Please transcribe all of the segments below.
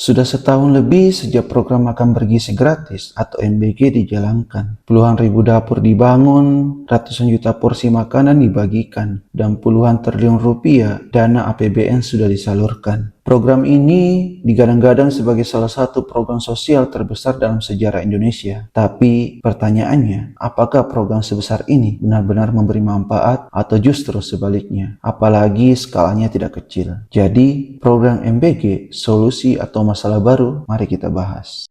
Sudah setahun lebih sejak program makan bergizi gratis atau MBG dijalankan. Puluhan ribu dapur dibangun, ratusan juta porsi makanan dibagikan, dan puluhan triliun rupiah dana APBN sudah disalurkan. Program ini digadang-gadang sebagai salah satu program sosial terbesar dalam sejarah Indonesia. Tapi pertanyaannya, apakah program sebesar ini benar-benar memberi manfaat atau justru sebaliknya? Apalagi skalanya tidak kecil. Jadi, program MBG, solusi atau masalah baru, mari kita bahas.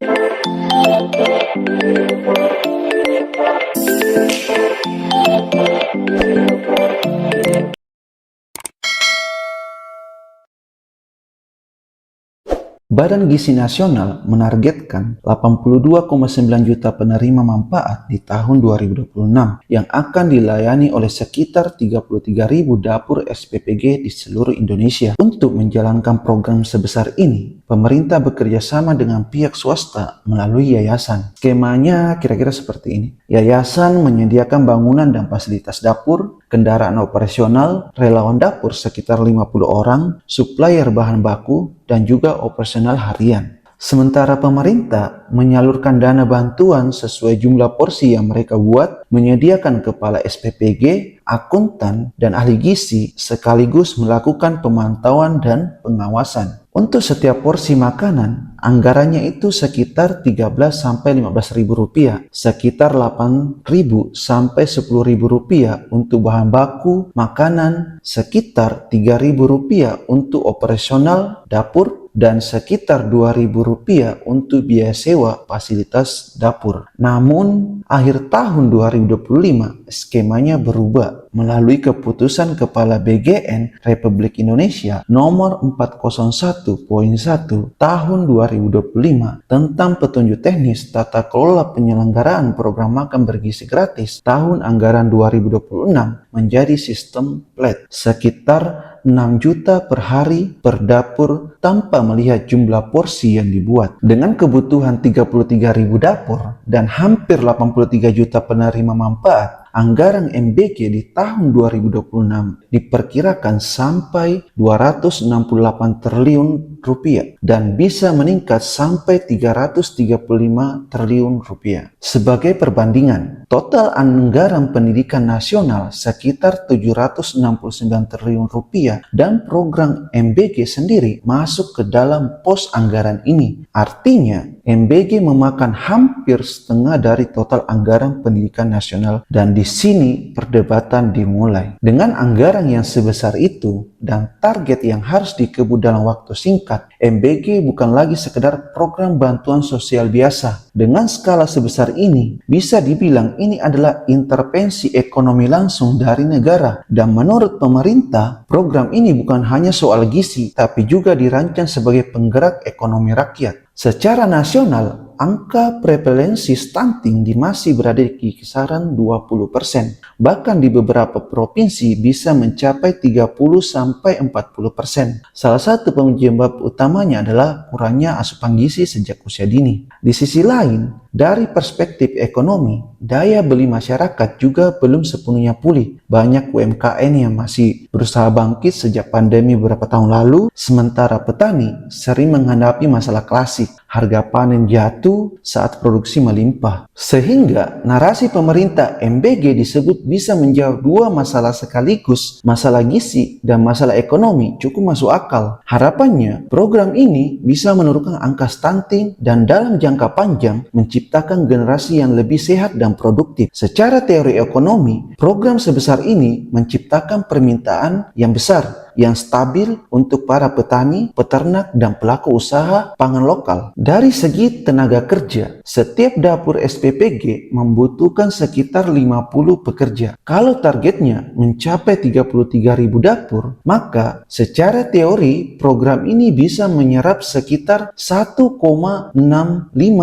Badan Gizi Nasional menargetkan 82,9 juta penerima manfaat di tahun 2026 yang akan dilayani oleh sekitar 33.000 dapur SPPG di seluruh Indonesia. Untuk menjalankan program sebesar ini, pemerintah bekerja sama dengan pihak swasta melalui yayasan. Skemanya kira-kira seperti ini. Yayasan menyediakan bangunan dan fasilitas dapur, kendaraan operasional, relawan dapur sekitar 50 orang, supplier bahan baku, dan juga operasional harian. Sementara pemerintah menyalurkan dana bantuan sesuai jumlah porsi yang mereka buat, menyediakan kepala SPPG, akuntan, dan ahli gizi, sekaligus melakukan pemantauan dan pengawasan. Untuk setiap porsi makanan, anggarannya itu sekitar 13-15 ribu rupiah, sekitar 8 ribu sampai 10 ribu rupiah untuk bahan baku, makanan, sekitar 3 ribu rupiah untuk operasional dapur, dan sekitar 2 ribu rupiah untuk biaya sewa fasilitas dapur. Namun, akhir tahun 2025, skemanya berubah melalui keputusan Kepala BGN Republik Indonesia nomor 401.1 tahun 2025 tentang petunjuk teknis tata kelola penyelenggaraan program makan bergizi gratis tahun anggaran 2026 menjadi sistem flat sekitar 6 juta per hari per dapur tanpa melihat jumlah porsi yang dibuat. Dengan kebutuhan 33.000 dapur dan hampir 83 juta penerima manfaat, anggaran MBG di tahun 2026 diperkirakan sampai 268 triliun rupiah dan bisa meningkat sampai 335 triliun rupiah. Sebagai perbandingan, total anggaran pendidikan nasional sekitar 769 triliun rupiah dan program MBG sendiri masuk ke dalam pos anggaran ini. Artinya, MBG memakan hampir setengah dari total anggaran pendidikan nasional dan di sini perdebatan dimulai. Dengan anggaran yang sebesar itu dan target yang harus dikebut dalam waktu singkat, MBG bukan lagi sekedar program bantuan sosial biasa. Dengan skala sebesar ini, bisa dibilang ini adalah intervensi ekonomi langsung dari negara. Dan menurut pemerintah, program ini bukan hanya soal gizi, tapi juga dirancang sebagai penggerak ekonomi rakyat. Secara nasional, angka prevalensi stunting masih berada di kisaran 20%. Bahkan di beberapa provinsi bisa mencapai 30-40%. Salah satu penyebab utamanya adalah kurangnya asupan gizi sejak usia dini. Di sisi lain, dari perspektif ekonomi, daya beli masyarakat juga belum sepenuhnya pulih. Banyak UMKM yang masih berusaha bangkit sejak pandemi beberapa tahun lalu, sementara petani sering menghadapi masalah klasik, harga panen jatuh saat produksi melimpah. Sehingga narasi pemerintah MBG disebut bisa menjawab dua masalah sekaligus, masalah gizi dan masalah ekonomi, cukup masuk akal. Harapannya, program ini bisa menurunkan angka stunting dan dalam jangka panjang menciptakan generasi yang lebih sehat dan produktif. Secara teori ekonomi, program sebesar ini menciptakan permintaan yang besar, yang stabil untuk para petani, peternak, dan pelaku usaha pangan lokal. Dari segi tenaga kerja, setiap dapur SPPG membutuhkan sekitar 50 pekerja. Kalau targetnya mencapai 33.000 dapur, maka secara teori program ini bisa menyerap sekitar 1,65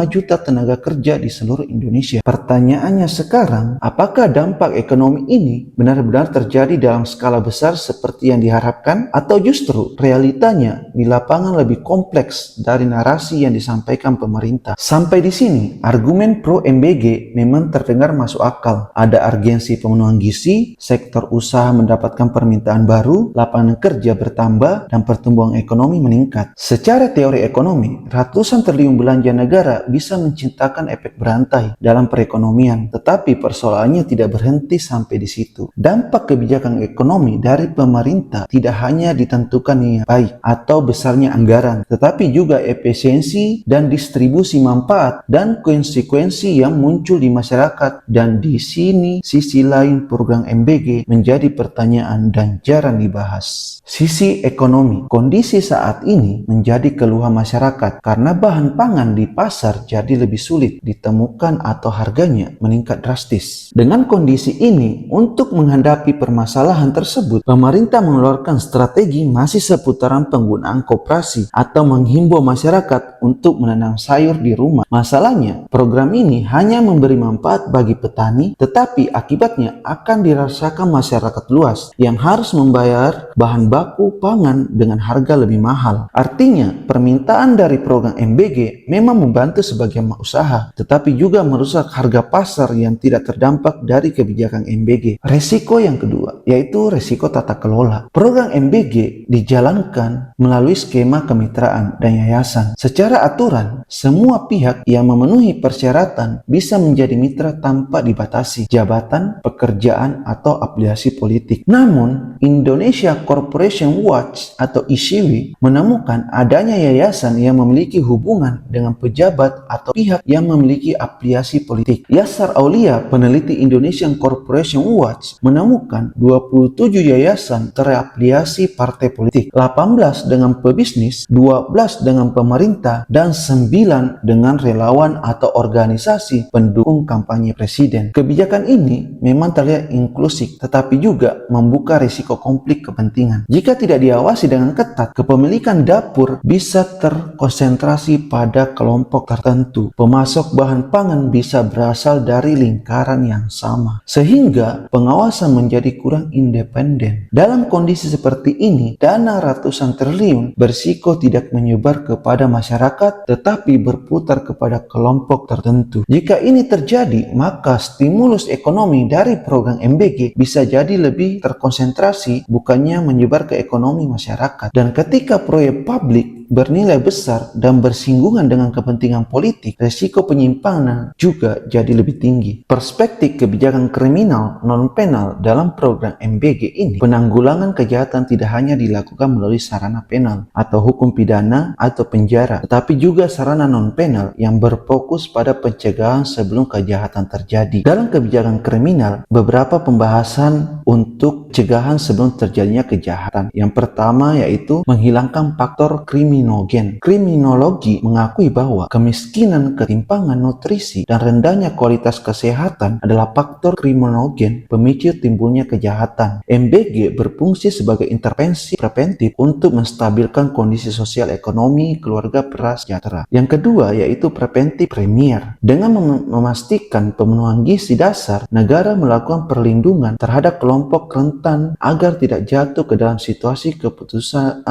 juta tenaga kerja di seluruh Indonesia. Pertanyaannya sekarang, apakah dampak ekonomi ini benar-benar terjadi dalam skala besar seperti yang diharapkan diarahkan, atau justru realitanya di lapangan lebih kompleks dari narasi yang disampaikan pemerintah? Sampai di sini, argumen pro MBG memang terdengar masuk akal. Ada urgensi pemenuhan gizi, sektor usaha mendapatkan permintaan baru, lapangan kerja bertambah, dan pertumbuhan ekonomi meningkat. Secara teori ekonomi, ratusan triliun belanja negara bisa menciptakan efek berantai dalam perekonomian, tetapi persoalannya tidak berhenti sampai di situ. Dampak kebijakan ekonomi dari pemerintah tidak hanya ditentukan niat baik atau besarnya anggaran, tetapi juga efisiensi dan distribusi manfaat dan konsekuensi yang muncul di masyarakat. Dan di sini sisi lain program MBG menjadi pertanyaan dan jarang dibahas. Sisi ekonomi, kondisi saat ini menjadi keluhan masyarakat karena bahan pangan di pasar jadi lebih sulit ditemukan atau harganya meningkat drastis. Dengan kondisi ini, untuk menghadapi permasalahan tersebut, pemerintah mengeluarkan strategi masih seputaran penggunaan koperasi atau menghimbau masyarakat untuk menanam sayur di rumah. Masalahnya, program ini hanya memberi manfaat bagi petani, tetapi akibatnya akan dirasakan masyarakat luas yang harus membayar bahan baku pangan dengan harga lebih mahal. Artinya, permintaan dari program MBG memang membantu sebagian usaha, tetapi juga merusak harga pasar yang tidak terdampak dari kebijakan MBG. Resiko yang kedua, yaitu resiko tata kelola. Program MBG dijalankan melalui skema kemitraan dan yayasan. Secara aturan, semua pihak yang memenuhi persyaratan bisa menjadi mitra tanpa dibatasi jabatan, pekerjaan, atau afiliasi politik. Namun, Indonesia Corporation Watch atau ICW menemukan adanya yayasan yang memiliki hubungan dengan pejabat atau pihak yang memiliki afiliasi politik. Yasar Aulia, peneliti Indonesian Corporation Watch, menemukan 27 yayasan terafiliasi partai politik, 18 dengan pebisnis, 12 dengan pemerintah, dan 9 dengan relawan atau organisasi pendukung kampanye presiden. Kebijakan ini memang terlihat inklusif, tetapi juga membuka risiko konflik kepentingan. Jika tidak diawasi dengan ketat, kepemilikan dapur bisa terkonsentrasi pada kelompok tertentu. Pemasok bahan pangan bisa berasal dari lingkaran yang sama, sehingga pengawasan menjadi kurang independen. Dalam kondisi seperti ini, dana ratusan triliun berisiko tidak menyebar kepada masyarakat, tetapi berputar kepada kelompok tertentu. Jika ini terjadi, maka stimulus ekonomi dari program MBG bisa jadi lebih terkonsentrasi, bukannya menyebar ke ekonomi masyarakat. Dan ketika proyek publik bernilai besar dan bersinggungan dengan kepentingan politik, resiko penyimpangan juga jadi lebih tinggi. Perspektif kebijakan kriminal non-penal dalam program MBG ini, penanggulangan kejahatan tidak hanya dilakukan melalui sarana penal atau hukum pidana atau penjara, tetapi juga sarana non-penal yang berfokus pada pencegahan sebelum kejahatan terjadi. Dalam kebijakan kriminal, beberapa pembahasan untuk pencegahan sebelum terjadinya kejahatan. Yang pertama yaitu menghilangkan faktor kriminogen. Kriminologi mengakui bahwa kemiskinan, ketimpangan nutrisi, dan rendahnya kualitas kesehatan adalah faktor kriminogen pemicu timbulnya kejahatan. MBG berfungsi sebagai intervensi preventif untuk menstabilkan kondisi sosial ekonomi keluarga prasejahtera. Yang kedua yaitu preventif premier. Dengan memastikan pemenuhan gizi dasar, negara melakukan perlindungan terhadap kelompok rentan agar tidak jatuh ke dalam situasi keputusan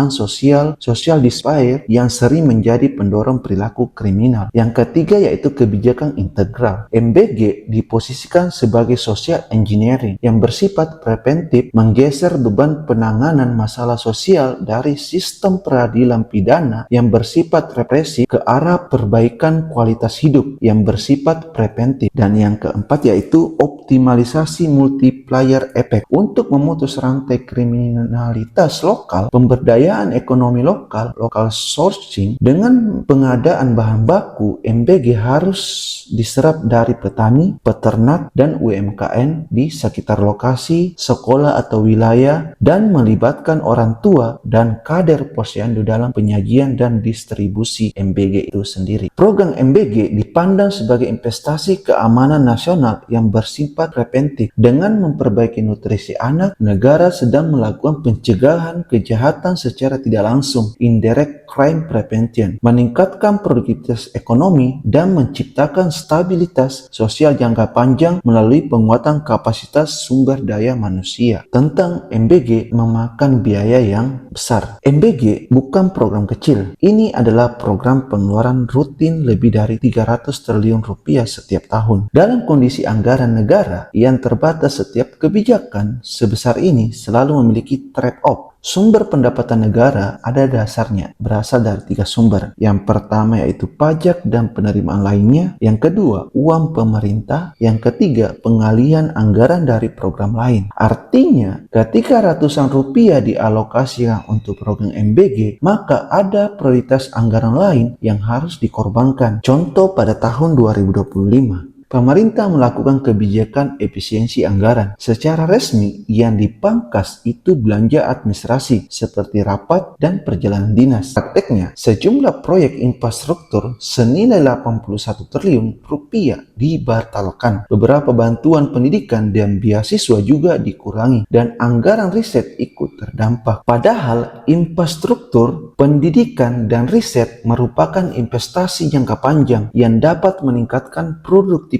social despair yang sering menjadi pendorong perilaku kriminal. Yang ketiga yaitu kebijakan integral. MBG diposisikan sebagai social engineering yang bersifat preventif, menggeser beban penanganan masalah sosial dari sistem peradilan pidana yang bersifat represif ke arah perbaikan kualitas hidup yang bersifat preventif. Dan yang keempat yaitu optimalisasi multiplier effect untuk memutus rantai kriminalitas lokal, pemberdayaan ekonomi lokal sourcing. Dengan pengadaan bahan baku, MBG harus diserap dari petani, peternak, dan UMKM di sekitar lokasi, sekolah atau wilayah, dan melibatkan orang tua dan kader posyandu dalam penyajian dan distribusi MBG itu sendiri. Program MBG dipandang sebagai investasi keamanan nasional yang bersifat preventif. Dengan memperbaiki nutrisi anak, negara sedang melakukan pencegahan kejahatan secara tidak langsung, indirect crime prevention, meningkatkan produktivitas ekonomi, dan menciptakan stabilitas sosial jangka panjang melalui penguatan kapasitas sumber daya manusia. Tentang MBG memakan biaya yang besar. MBG bukan program kecil. Ini adalah program pengeluaran rutin lebih dari 300 triliun rupiah setiap tahun. Dalam kondisi anggaran negara yang terbatas, setiap kebijakan sebesar ini selalu memiliki trade-off. Sumber pendapatan negara ada dasarnya, berasal dari 3 sumber. Yang pertama yaitu pajak dan penerimaan lainnya. Yang kedua, uang pemerintah. Yang ketiga, pengalihan anggaran dari program lain. Artinya, ketika ratusan rupiah dialokasikan untuk program MBG, maka ada prioritas anggaran lain yang harus dikorbankan. Contoh pada tahun 2025. Pemerintah melakukan kebijakan efisiensi anggaran. Secara resmi, yang dipangkas itu belanja administrasi seperti rapat dan perjalanan dinas. Prakteknya, sejumlah proyek infrastruktur senilai 81 triliun rupiah dibatalkan. Beberapa bantuan pendidikan dan beasiswa juga dikurangi dan anggaran riset ikut terdampak. Padahal infrastruktur, pendidikan, dan riset merupakan investasi jangka panjang yang dapat meningkatkan produktivitas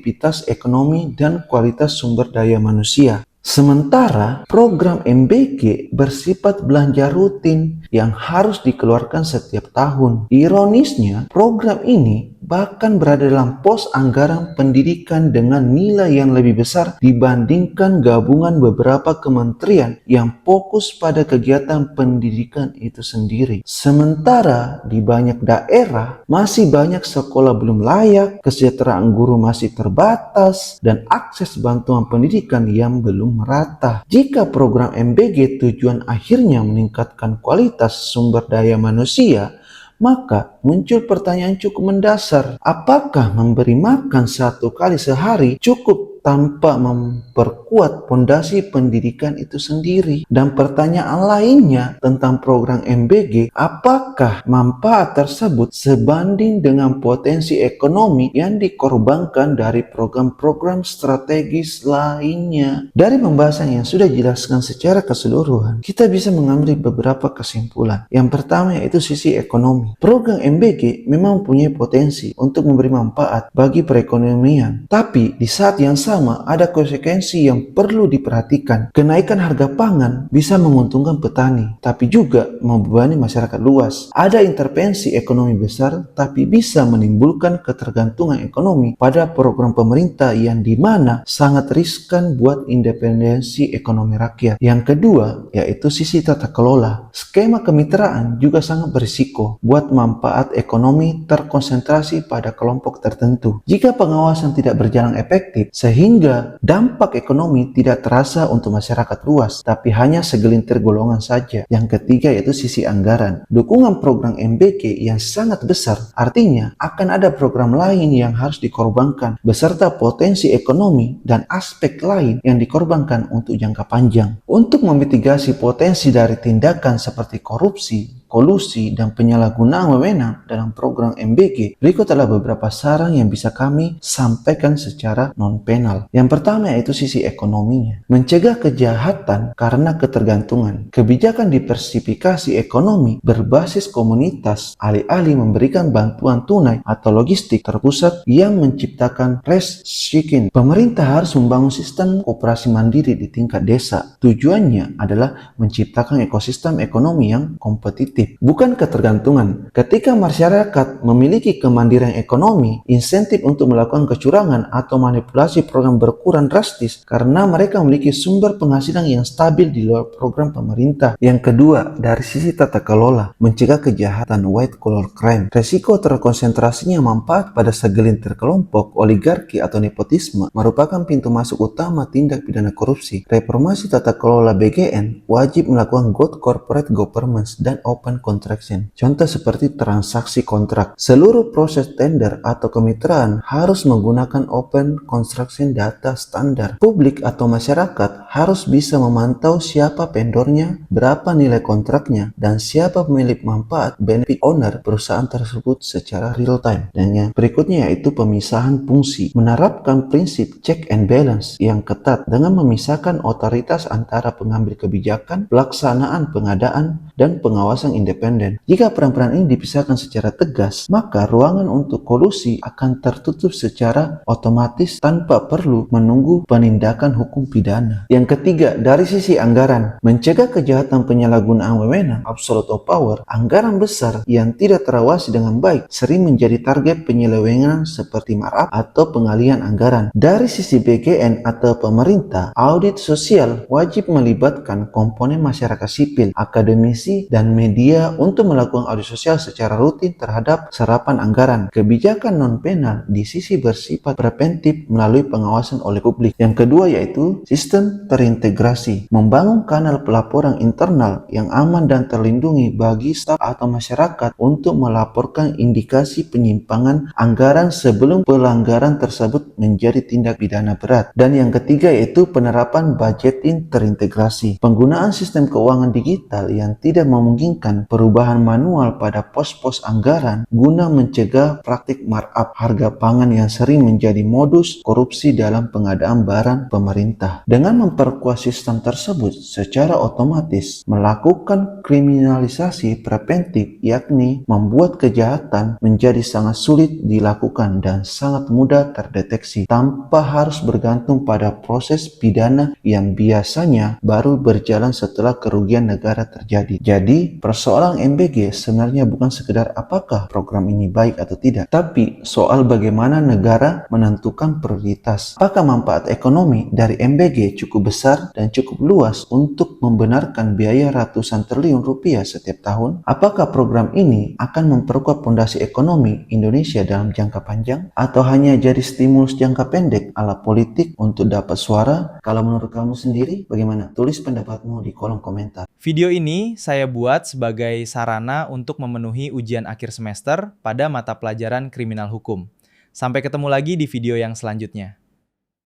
ekonomi dan kualitas sumber daya manusia. Sementara program MBG bersifat belanja rutin yang harus dikeluarkan setiap tahun. Ironisnya, program ini bahkan berada dalam pos anggaran pendidikan dengan nilai yang lebih besar dibandingkan gabungan beberapa kementerian yang fokus pada kegiatan pendidikan itu sendiri. Sementara di banyak daerah masih banyak sekolah belum layak, kesejahteraan guru masih terbatas, dan akses bantuan pendidikan yang belum merata. Jika program MBG tujuan akhirnya meningkatkan kualitas sumber daya manusia, maka muncul pertanyaan cukup mendasar. Apakah memberi makan 1 kali sehari cukup tanpa memperkuat fondasi pendidikan itu sendiri? Dan pertanyaan lainnya tentang program MBG, apakah manfaat tersebut sebanding dengan potensi ekonomi yang dikorbankan dari program-program strategis lainnya? Dari pembahasan yang sudah dijelaskan secara keseluruhan, kita bisa mengambil beberapa kesimpulan. Yang pertama yaitu sisi ekonomi. Program MBG memang mempunyai potensi untuk memberi manfaat bagi perekonomian, tapi di saat yang sama ada konsekuensi yang perlu diperhatikan. Kenaikan harga pangan bisa menguntungkan petani, tapi juga membebani masyarakat luas. Ada intervensi ekonomi besar, tapi bisa menimbulkan ketergantungan ekonomi pada program pemerintah yang dimana sangat riskan buat independensi ekonomi rakyat. Yang kedua, yaitu sisi tata kelola. Skema kemitraan juga sangat berisiko buat manfaat ekonomi terkonsentrasi pada kelompok tertentu. Jika pengawasan tidak berjalan efektif, sehingga dampak ekonomi tidak terasa untuk masyarakat luas, tapi hanya segelintir golongan saja. Yang ketiga yaitu sisi anggaran. Dukungan program MBG yang sangat besar, artinya akan ada program lain yang harus dikorbankan, beserta potensi ekonomi dan aspek lain yang dikorbankan untuk jangka panjang. Untuk memitigasi potensi dari tindakan seperti korupsi, kolusi, dan penyalahgunaan wewenang dalam program MBG, berikut adalah beberapa saran yang bisa kami sampaikan secara non-penal. Yang pertama yaitu sisi ekonominya. Mencegah kejahatan karena ketergantungan. Kebijakan diversifikasi ekonomi berbasis komunitas, alih-alih memberikan bantuan tunai atau logistik terpusat yang menciptakan rest shaking. Pemerintah harus membangun sistem koperasi mandiri di tingkat desa. Tujuannya adalah menciptakan ekosistem ekonomi yang kompetitif, bukan ketergantungan. Ketika masyarakat memiliki kemandirian ekonomi, insentif untuk melakukan kecurangan atau manipulasi program berkurang drastis karena mereka memiliki sumber penghasilan yang stabil di luar program pemerintah. Yang kedua, dari sisi tata kelola, mencegah kejahatan white collar crime. Resiko terkonsentrasinya manfaat pada segelintir kelompok, oligarki atau nepotisme merupakan pintu masuk utama tindak pidana korupsi. Reformasi tata kelola BGN wajib melakukan good corporate governance dan open contraction. Contoh seperti transaksi kontrak. Seluruh proses tender atau kemitraan harus menggunakan open construction data standar. Publik atau masyarakat harus bisa memantau siapa vendornya, berapa nilai kontraknya, dan siapa pemilik manfaat benefit owner perusahaan tersebut secara real time. Dan yang berikutnya yaitu pemisahan fungsi. Menerapkan prinsip check and balance yang ketat dengan memisahkan otoritas antara pengambil kebijakan, pelaksanaan pengadaan, dan pengawasan independen. Jika peran-peran ini dipisahkan secara tegas, maka ruangan untuk kolusi akan tertutup secara otomatis tanpa perlu menunggu penindakan hukum pidana. Yang ketiga, dari sisi anggaran, mencegah kejahatan penyalahgunaan wewenang absolute of power, anggaran besar yang tidak terawasi dengan baik sering menjadi target penyelewengan seperti markup atau pengalihan anggaran. Dari sisi BGN atau pemerintah, audit sosial wajib melibatkan komponen masyarakat sipil, akademisi, dan media untuk melakukan audit sosial secara rutin terhadap serapan anggaran. Kebijakan non-penal di sisi bersifat preventif melalui pengawasan oleh publik. Yang kedua yaitu sistem terintegrasi, membangun kanal pelaporan internal yang aman dan terlindungi bagi staf atau masyarakat untuk melaporkan indikasi penyimpangan anggaran sebelum pelanggaran tersebut menjadi tindak pidana berat. Dan yang ketiga yaitu penerapan budgeting terintegrasi, penggunaan sistem keuangan digital yang tidak memungkinkan perubahan manual pada pos-pos anggaran guna mencegah praktik markup harga pangan yang sering menjadi modus korupsi dalam pengadaan barang pemerintah. Dengan memperkuat sistem tersebut secara otomatis melakukan kriminalisasi preventif, yakni membuat kejahatan menjadi sangat sulit dilakukan dan sangat mudah terdeteksi tanpa harus bergantung pada proses pidana yang biasanya baru berjalan setelah kerugian negara terjadi. Jadi, persoalan MBG sebenarnya bukan sekedar apakah program ini baik atau tidak, tapi soal bagaimana negara menentukan prioritas. Apakah manfaat ekonomi dari MBG cukup besar dan cukup luas untuk membenarkan biaya ratusan triliun rupiah setiap tahun? Apakah program ini akan memperkuat fondasi ekonomi Indonesia dalam jangka panjang atau hanya jadi stimulus jangka pendek ala politik untuk dapat suara? Kalau menurut kamu sendiri bagaimana? Tulis pendapatmu di kolom komentar. Video ini saya buat sebagai sarana untuk memenuhi ujian akhir semester pada mata pelajaran kriminal hukum. Sampai ketemu lagi di video yang selanjutnya.